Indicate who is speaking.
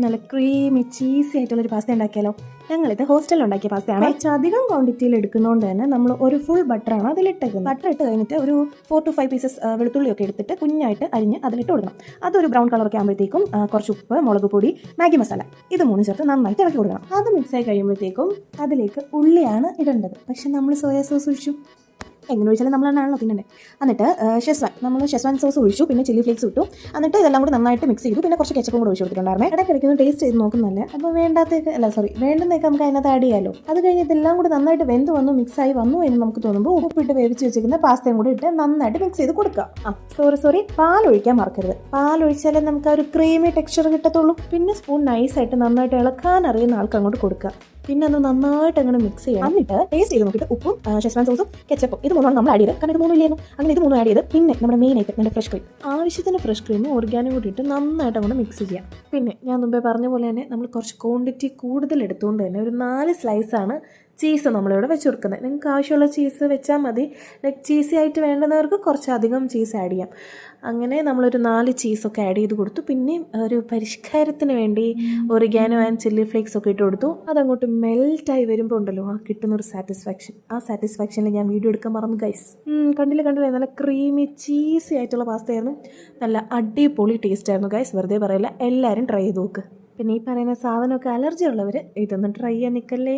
Speaker 1: നല്ല creamy cheesy ആയിട്ടുള്ളൊരു pasta ഉണ്ടാക്കിയാലോ. ഞങ്ങളിത് ഹോസ്റ്റലിൽ ഉണ്ടാക്കിയ പാസ്തയാണ്. കുറച്ചധികം ക്വാണ്ടിറ്റിയിൽ എടുക്കുന്നതുകൊണ്ട് തന്നെ നമ്മൾ ഒരു ഫുൾ ബട്ടറാണ് അതിലിട്ടേക്കുന്നത്. ബട്ടർ ഇട്ട് കഴിഞ്ഞിട്ട് ഒരു 4 to 5 പീസസ് വെളുത്തുള്ളിയൊക്കെ എടുത്തിട്ട് കുഞ്ഞായിട്ട് അരിഞ്ഞ് അതിലിട്ട് കൊടുക്കണം. അതൊരു ബ്രൗൺ കളറൊക്കെ ആകുമ്പോഴത്തേക്കും കുറച്ച് ഉപ്പ്, മുളക് പൊടി, മാഗി മസാല ഇത് മൂന്നും ചേർത്ത് നന്നായിട്ട് ഇളക്കി കൊടുക്കണം. അത് മിക്സായി കഴിയുമ്പോഴത്തേക്കും അതിലേക്ക് ഉള്ളിയാണ് ഇടേണ്ടത്. പക്ഷെ നമ്മൾ സോയാ സോസ് ഒഴിച്ചു. എങ്ങനെ ഒഴിച്ചാലും നമ്മളാണല്ലോ തിന്നണ്ടേ. എന്നിട്ട് ഷെസ്വാൻ സോസ് ഒഴിച്ചു, പിന്നെ ചില്ലി ഫ്ലേക്സ് ഇട്ടു. എന്നിട്ട് ഇതെല്ലാം കൂടി നന്നായിട്ട് മിക്സ് ചെയ്തു. പിന്നെ കുറച്ച് കെച്ചപ്പും കൂടെ ഒഴിച്ചു കൊടുത്തിട്ടുണ്ടായിരുന്നേ. ഇടയ്ക്കിടയ്ക്ക് ഒന്ന് ടേസ്റ്റ് ചെയ്ത് നോക്കുന്നല്ലേ. അപ്പോൾ വേണ്ടുന്നതൊക്കെ നമുക്ക് അതിനകത്ത് ആഡ് ചെയ്യാമല്ലോ. അത് കഴിഞ്ഞ് ഇതെല്ലാം കൂടി നന്നായിട്ട് വെന്ത് വന്നു, മിക്സായി വന്നു എന്ന് നമുക്ക് തോന്നുമ്പോൾ ഉപ്പിട്ട് വേവിച്ച് വെച്ചിരിക്കുന്ന പാസ്തയും കൂടി ഇട്ട് നന്നായിട്ട് മിക്സ് ചെയ്ത് കൊടുക്കുക. പാൽ ഒഴിക്കാൻ മറക്കരുത്. പാൽ ഒഴിച്ചാലേ നമുക്ക് ആ ഒരു ക്രീമി ടെക്സ്ചർ കിട്ടത്തുള്ളൂ. പിന്നെ സ്പൂൺ നൈസായിട്ട് നന്നായിട്ട് ഇളക്കാൻ അറിയുന്ന ആൾക്ക് അങ്ങോട്ട് കൊടുക്കുക. പിന്നെ അത് നന്നായിട്ട് അങ്ങനെ മിക്സ് ചെയ്യണം. എന്നിട്ട് ടേസ്റ്റ് ചെയ്ത് നോക്കിയിട്ട് ഉപ്പും ഷെസ്വാൻ സോസും കെച്ചപ്പും ഇത് മൂന്നാണ് നമ്മൾ ആഡ് ചെയ്ത്. കാരണം ഇത് മൂന്നും ഇല്ലായിരുന്നു. അങ്ങനെ ഇത് മൂന്നും ആഡ് ചെയ്ത് പിന്നെ നമ്മുടെ മെയിനായിട്ട് നമ്മുടെ ഫ്രഷ് ക്രീം, ആവശ്യത്തിന് ഫ്രഷ് ക്രീമും ഓർഗാനും കൂടി ഇട്ട് നന്നായിട്ട് അങ്ങോട്ട് മിക്സ് ചെയ്യാം. പിന്നെ ഞാൻ മുമ്പേ പറഞ്ഞ പോലെ തന്നെ നമ്മൾ കുറച്ച് ക്വാണ്ടിറ്റി കൂടുതൽ എടുത്തുകൊണ്ട് തന്നെ ഒരു 4 സ്ലൈസാണ് ചീസ് നമ്മളിവിടെ വെച്ച് കൊടുക്കുന്നത്. നിങ്ങൾക്ക് ആവശ്യമുള്ള ചീസ് വെച്ചാൽ മതി. ലൈക്ക് ചീസി ആയിട്ട് വേണ്ടുന്നവർക്ക് കുറച്ചധികം ചീസ് ആഡ് ചെയ്യാം. അങ്ങനെ നമ്മളൊരു 4 ചീസൊക്കെ ആഡ് ചെയ്ത് കൊടുത്തു. പിന്നെ ഒരു പരിഷ്കാരത്തിന് വേണ്ടി ഒറിഗാനോ ആൻഡ് ചില്ലി ഫ്ലേക്സ് ഒക്കെ ഇട്ട് കൊടുത്തു. അതങ്ങോട്ട് മെൽറ്റായി വരുമ്പോൾ ഉണ്ടല്ലോ ആ കിട്ടുന്നൊരു സാറ്റിസ്ഫാക്ഷൻ. ആ സാറ്റിസ്ഫാക്ഷനിൽ ഞാൻ വീഡിയോ എടുക്കാൻ മറന്നു ഗൈസ്. കണ്ടില്ലേ നല്ല ക്രീമി ചീസി ആയിട്ടുള്ള പാസ്തയായിരുന്നു. നല്ല അടിപൊളി ടേസ്റ്റ് ആയിരുന്നു ഗൈസ്. വെറുതെ പറയില്ല, എല്ലാവരും ട്രൈ ചെയ്ത് നോക്ക്. പിന്നെ ഈ പറയുന്ന സാധനമൊക്കെ അലർജി ഉള്ളവർ ഇതൊന്നും ട്രൈ ചെയ്യാൻ നിൽക്കല്ലേ.